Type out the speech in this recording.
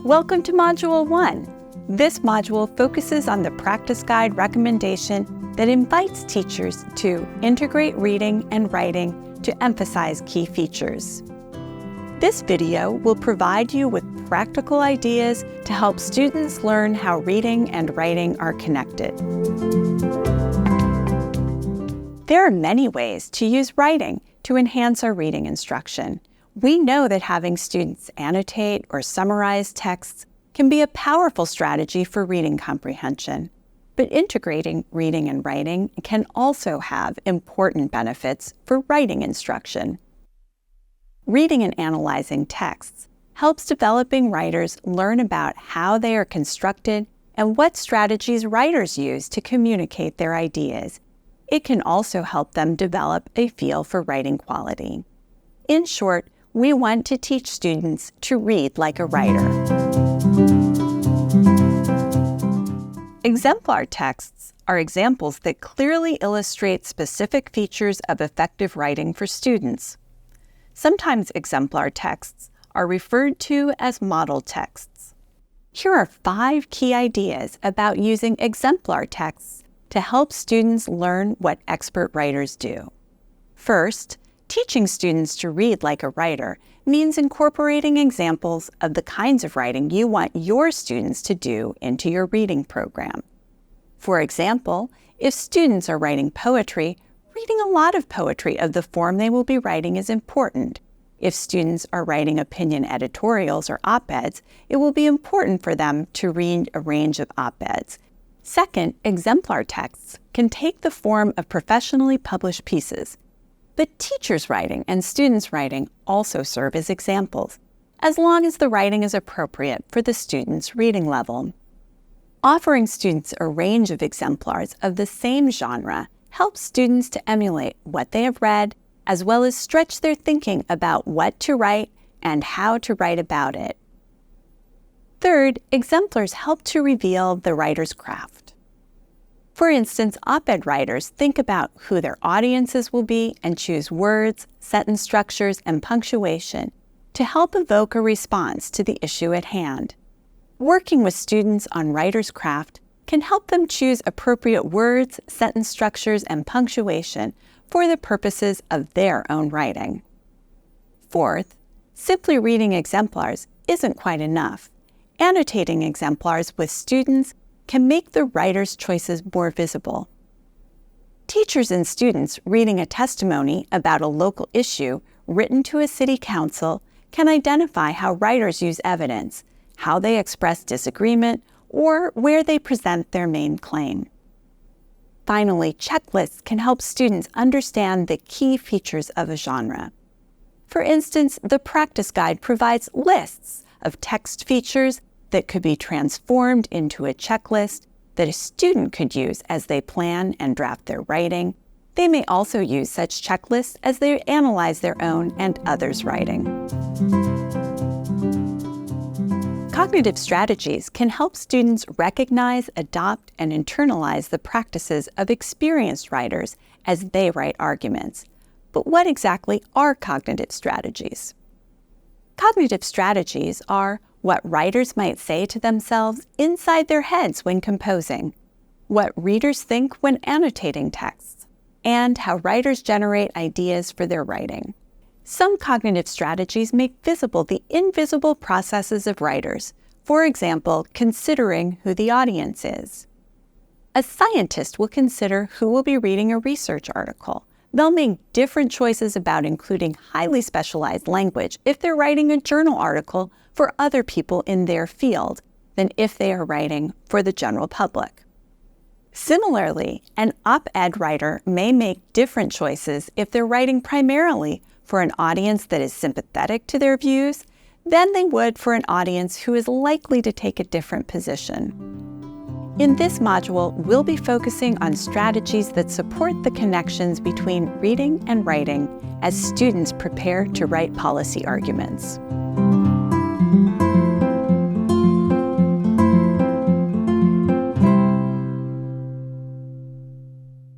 Welcome to Module 1. This module focuses on the practice guide recommendation that invites teachers to integrate reading and writing to emphasize key features. This video will provide you with practical ideas to help students learn how reading and writing are connected. There are many ways to use writing to enhance our reading instruction. We know that having students annotate or summarize texts can be a powerful strategy for reading comprehension, but integrating reading and writing can also have important benefits for writing instruction. Reading and analyzing texts helps developing writers learn about how they are constructed and what strategies writers use to communicate their ideas. It can also help them develop a feel for writing quality. In short, we want to teach students to read like a writer. Exemplar texts are examples that clearly illustrate specific features of effective writing for students. Sometimes exemplar texts are referred to as model texts. Here are 5 key ideas about using exemplar texts to help students learn what expert writers do. First, teaching students to read like a writer means incorporating examples of the kinds of writing you want your students to do into your reading program. For example, if students are writing poetry, reading a lot of poetry of the form they will be writing is important. If students are writing opinion editorials or op-eds, it will be important for them to read a range of op-eds. Second, exemplar texts can take the form of professionally published pieces. But teachers' writing and students' writing also serve as examples, as long as the writing is appropriate for the student's reading level. Offering students a range of exemplars of the same genre helps students to emulate what they have read, as well as stretch their thinking about what to write and how to write about it. Third, exemplars help to reveal the writer's craft. For instance, op-ed writers think about who their audiences will be and choose words, sentence structures, and punctuation to help evoke a response to the issue at hand. Working with students on writer's craft can help them choose appropriate words, sentence structures, and punctuation for the purposes of their own writing. Fourth, simply reading exemplars isn't quite enough. Annotating exemplars with students can make the writer's choices more visible. Teachers and students reading a testimony about a local issue written to a city council can identify how writers use evidence, how they express disagreement, or where they present their main claim. Finally, checklists can help students understand the key features of a genre. For instance, the practice guide provides lists of text features that could be transformed into a checklist that a student could use as they plan and draft their writing. They may also use such checklists as they analyze their own and others' writing. Cognitive strategies can help students recognize, adopt, and internalize the practices of experienced writers as they write arguments. But what exactly are cognitive strategies? Cognitive strategies are what writers might say to themselves inside their heads when composing, what readers think when annotating texts, and how writers generate ideas for their writing. Some cognitive strategies make visible the invisible processes of writers, for example, considering who the audience is. A scientist will consider who will be reading a research article. They'll make different choices about including highly specialized language if they're writing a journal article for other people in their field than if they are writing for the general public. Similarly, an op-ed writer may make different choices if they're writing primarily for an audience that is sympathetic to their views than they would for an audience who is likely to take a different position. In this module, we'll be focusing on strategies that support the connections between reading and writing as students prepare to write policy arguments.